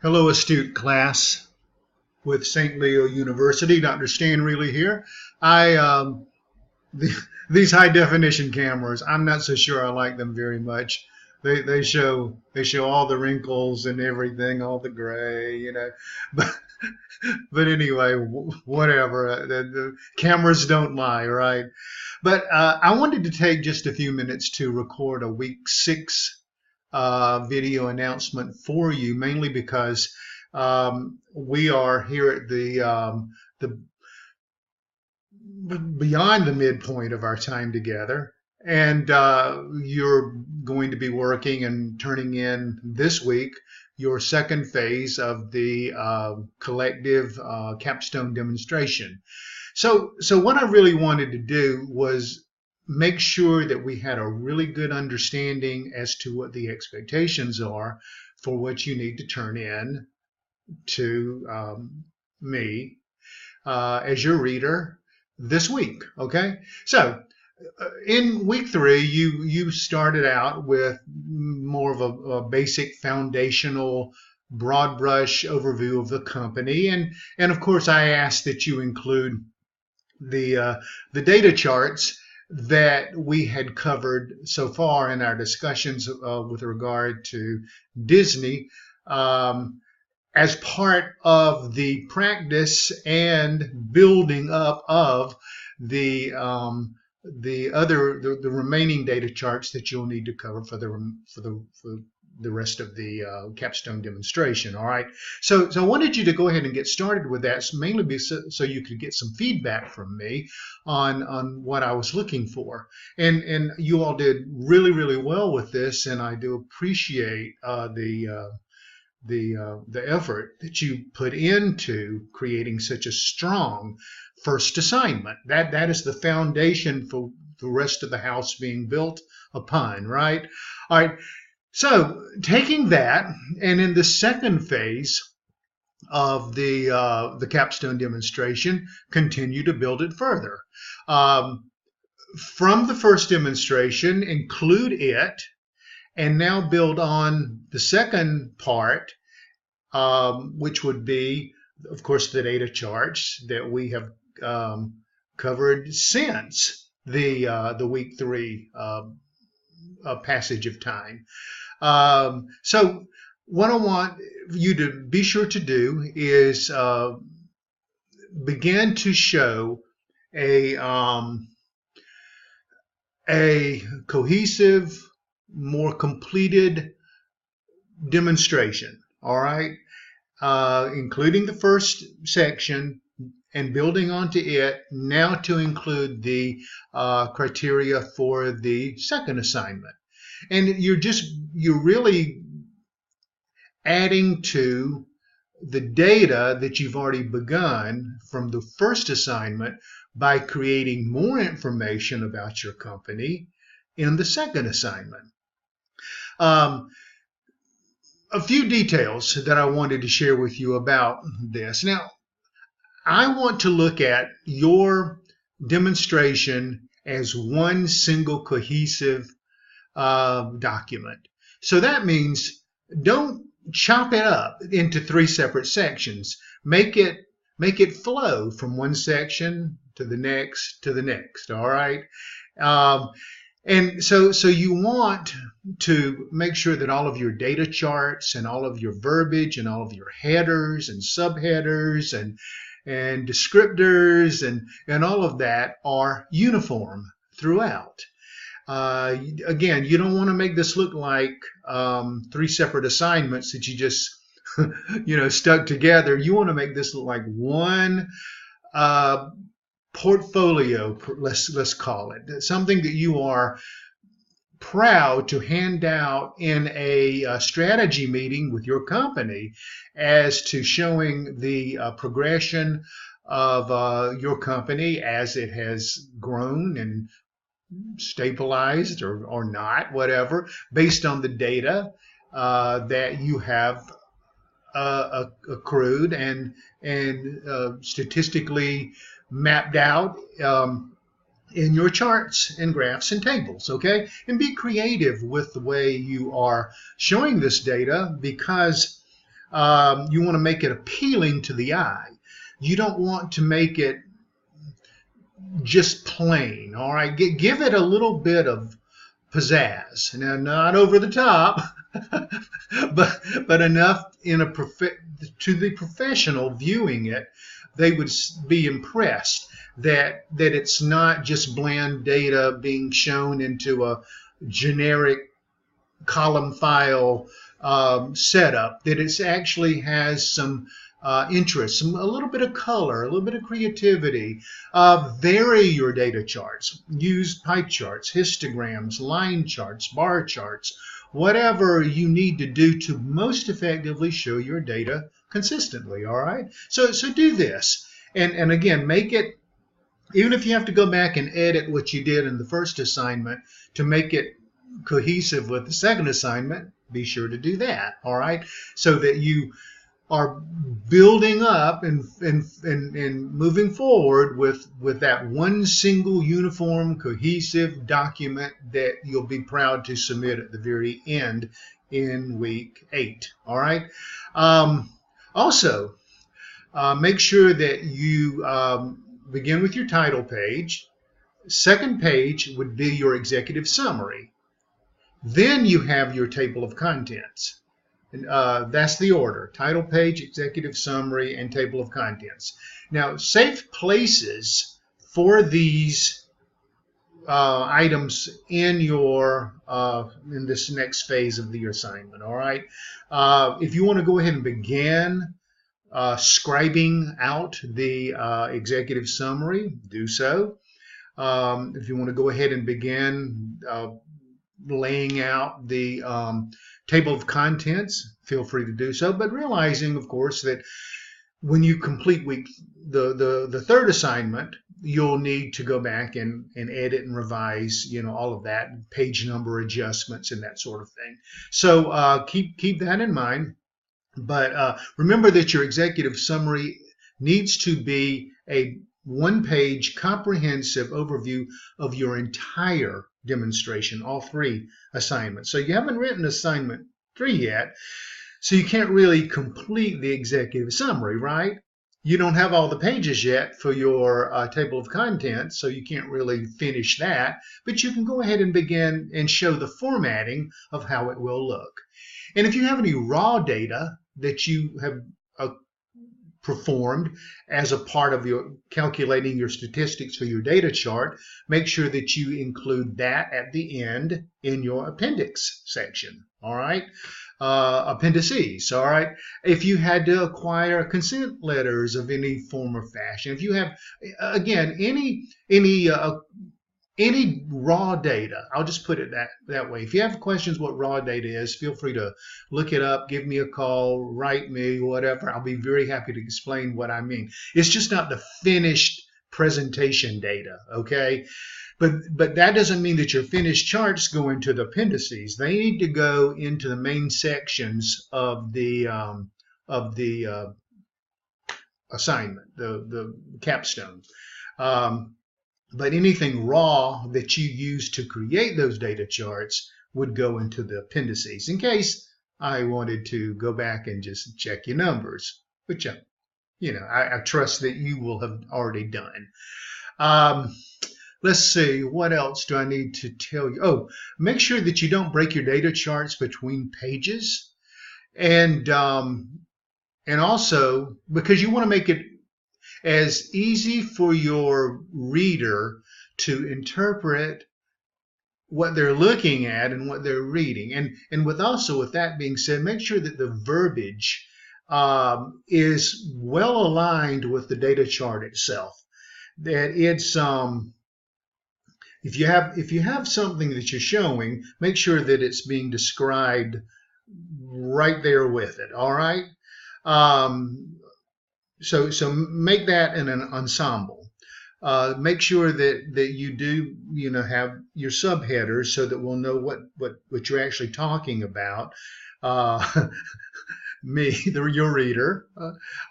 Hello, astute class with St. Leo University. Dr. Stan Reilly here. I the, these high definition cameras, I'm not so sure I like them very much. They show all the wrinkles and everything, all the gray. But but anyway, whatever. The cameras don't lie, right? But I wanted to take just a few minutes to record a week 6 video announcement for you, mainly because we are here at the beyond the midpoint of our time together, and you're going to be working and turning in this week your second phase of the collective capstone demonstration. So what I really wanted to do was make sure that we had a really good understanding as to what the expectations are for what you need to turn in to me as your reader this week. Okay, so in week 3, you started out with more of a basic foundational broad brush overview of the company, and of course I asked that you include the data charts that we had covered so far in our discussions with regard to Disney, as part of the practice and building up of the the remaining data charts that you'll need to cover for the rest of the capstone demonstration. All right. So I wanted you to go ahead and get started with that, mainly so you could get some feedback from me on what I was looking for. And you all did really well with this, and I do appreciate the effort that you put into creating such a strong first assignment. That is the foundation for the rest of the house being built upon, right? All right. So taking that, and in the second phase of the capstone demonstration, continue to build it further. From the first demonstration, include it, and now build on the second part, which would be, of course, the data charts that we have covered since the week 3 passage of time. So what I want you to be sure to do is begin to show a cohesive, more completed demonstration, all right, including the first section and building onto it, now to include the criteria for the second assignment. And you're really adding to the data that you've already begun from the first assignment by creating more information about your company in the second assignment. A few details that I wanted to share with you about this. Now, I want to look at your demonstration as one single cohesive document. So that means don't chop it up into 3 separate sections. Make it flow from one section to the next to the next. All right. And so you want to make sure that all of your data charts and all of your verbiage and all of your headers and subheaders and descriptors and all of that are uniform throughout. Again, you don't want to make this look like 3 separate assignments that you just stuck together. You want to make this look like one portfolio, let's call it, something that you are proud to hand out in a strategy meeting with your company as to showing the progression of your company as it has grown and stabilized or not, whatever, based on the data that you have accrued and statistically mapped out in your charts and graphs and tables, okay? And be creative with the way you are showing this data, because You want to make it appealing to the eye. You don't want to make it just plain. All right, give it a little bit of pizzazz. Now, not over the top, but enough to the professional viewing it, they would be impressed that it's not just bland data being shown into a generic column file setup, that it actually has some interest, a little bit of color, a little bit of creativity. Vary your data charts. Use pie charts, histograms, line charts, bar charts, whatever you need to do to most effectively show your data consistently. All right. So do this, and again, make it. Even if you have to go back and edit what you did in the first assignment to make it cohesive with the second assignment, be sure to do that. All right. So that you are building up and moving forward with that one single uniform cohesive document that you'll be proud to submit at the very end in week 8. All right. Also, make sure that you begin with your title page. Second page would be your executive summary. Then you have your table of contents. That's the order: title page, executive summary, and table of contents. Now, safe places for these items in your in this next phase of the assignment. All right. If you want to go ahead and begin scribing out the executive summary, do so. If you want to go ahead and begin laying out the table of contents, feel free to do so, but realizing, of course, that when you complete the third assignment, you'll need to go back and edit and revise, all of that, page number adjustments and that sort of thing. So keep that in mind. But remember that your executive summary needs to be a one-page comprehensive overview of your entire demonstration, all 3 assignments. So you haven't written assignment 3 yet, so you can't really complete the executive summary, right? You don't have all the pages yet for your table of contents, so you can't really finish that, but you can go ahead and begin and show the formatting of how it will look. And if you have any raw data that you have performed as a part of your calculating your statistics for your data chart, make sure that you include that at the end in your appendix section. All right. Appendices. All right. If you had to acquire consent letters of any form or fashion, if you have, again, any raw data, I'll just put it that way. If you have questions what raw data is, feel free to look it up, give me a call, write me, whatever. I'll be very happy to explain what I mean. It's just not the finished presentation data, okay? But that doesn't mean that your finished charts go into the appendices. They need to go into the main sections of the assignment, the capstone. But anything raw that you use to create those data charts would go into the appendices, in case I wanted to go back and just check your numbers, which I trust that you will have already done. Let's see, what else do I need to tell you? Oh, make sure that you don't break your data charts between pages, and also because you want to make it as easy for your reader to interpret what they're looking at and what they're reading. And with that being said, make sure that the verbiage is well aligned with the data chart itself. That it's if you have something that you're showing, make sure that it's being described right there with it. All right. So make that in an ensemble. Make sure that you do have your subheaders so that we'll know what you're actually talking about. Your reader.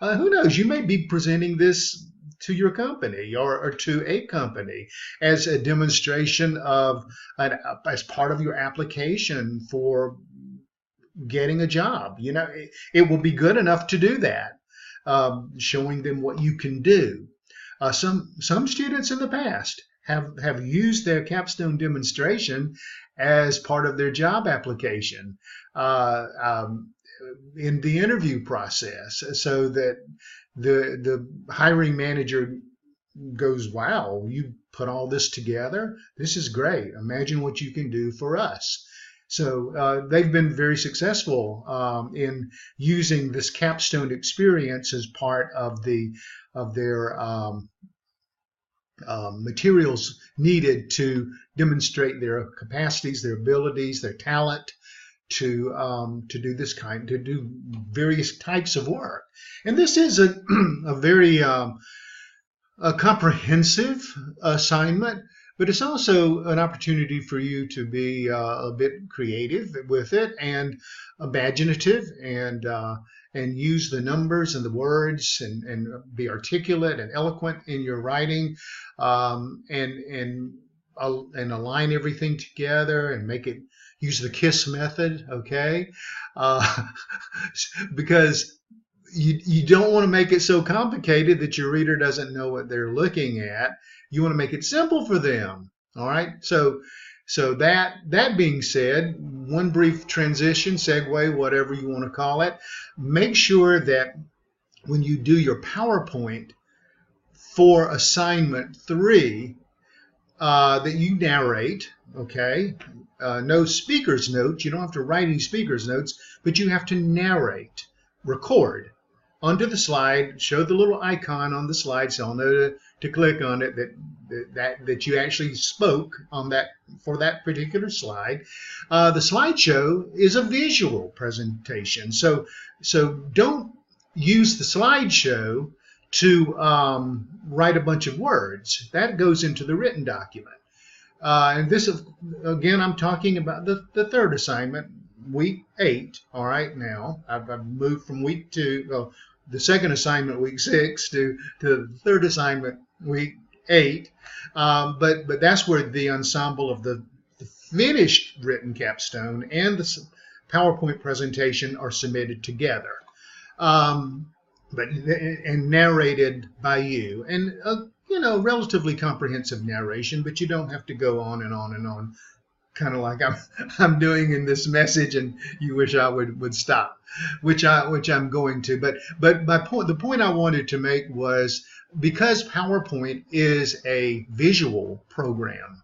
Who knows? You may be presenting this to your company or to a company as a demonstration of as part of your application for getting a job. It will be good enough to do that, showing them what you can do. Some students in the past have used their capstone demonstration as part of their job application in the interview process, so that the hiring manager goes, "Wow, you put all this together. This is great. Imagine what you can do for us." So they've been very successful in using this capstone experience as part of their materials needed to demonstrate their capacities, their abilities, their talent to do various types of work. And this is a very a comprehensive assignment, but it's also an opportunity for you to be a bit creative with it and imaginative, and use the numbers and the words, and be articulate and eloquent in your writing, and align everything together and make it use the KISS method, okay? Because you don't want to make it so complicated that your reader doesn't know what they're looking at. You want to make it simple for them. All right. So that being said, one brief transition, segue, whatever you want to call it. Make sure that when you do your PowerPoint for assignment 3, that you narrate. Okay. No speaker's notes. You don't have to write any speaker's notes, but you have to narrate, record onto the slide, show the little icon on the slide so I'll know to click on it, that you actually spoke on that for that particular slide. The slideshow is a visual presentation, so don't use the slideshow to write a bunch of words. That goes into the written document. And this, again, I'm talking about the third assignment, week 8. All right, now I've moved from week 2, well, the second assignment, week 6, to the third assignment, week 8. But that's where the ensemble of the finished written capstone and the PowerPoint presentation are submitted together, and narrated by you, and relatively comprehensive narration. But you don't have to go on and on and on, kind of like I'm doing in this message, and you wish I would stop, which I'm going to. But the point I wanted to make was, because PowerPoint is a visual program,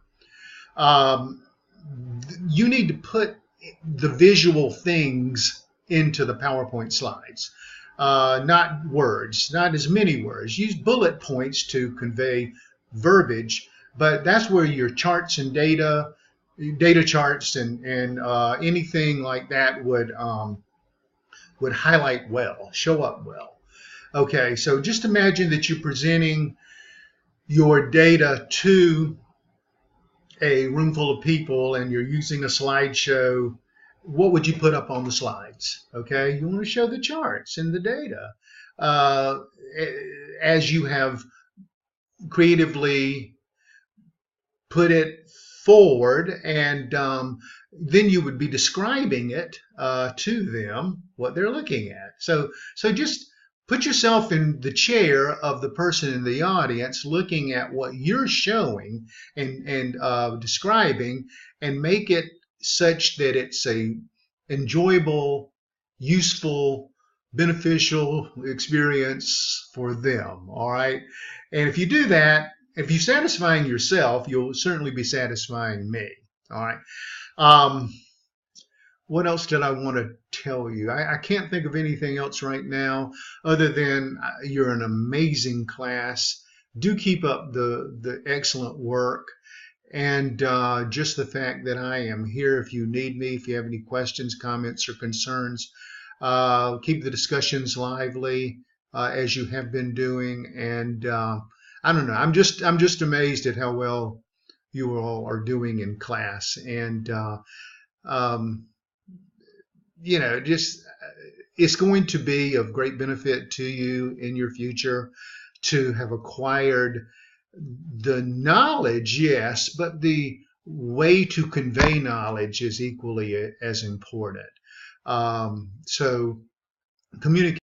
you need to put the visual things into the PowerPoint slides, not words, not as many words. Use bullet points to convey verbiage, but that's where your charts and data charts and anything like that would highlight well, show up well. Okay, so just imagine that you're presenting your data to a room full of people and you're using a slideshow. What would you put up on the slides? Okay, you want to show the charts and the data as you have creatively put it forward, and then you would be describing it to them, what they're looking at. So just put yourself in the chair of the person in the audience looking at what you're showing and describing, and make it such that it's a enjoyable, useful, beneficial experience for them. All right. And if you do that, if you're satisfying yourself, you'll certainly be satisfying me. All right. What else did I want to tell you? I can't think of anything else right now other than you're an amazing class. Do keep up the excellent work. And just the fact that I am here if you need me, if you have any questions, comments, or concerns, keep the discussions lively as you have been doing. And I don't know, I'm just amazed at how well you all are doing in class. And it's going to be of great benefit to you in your future to have acquired the knowledge, yes, but the way to convey knowledge is equally as important. So communication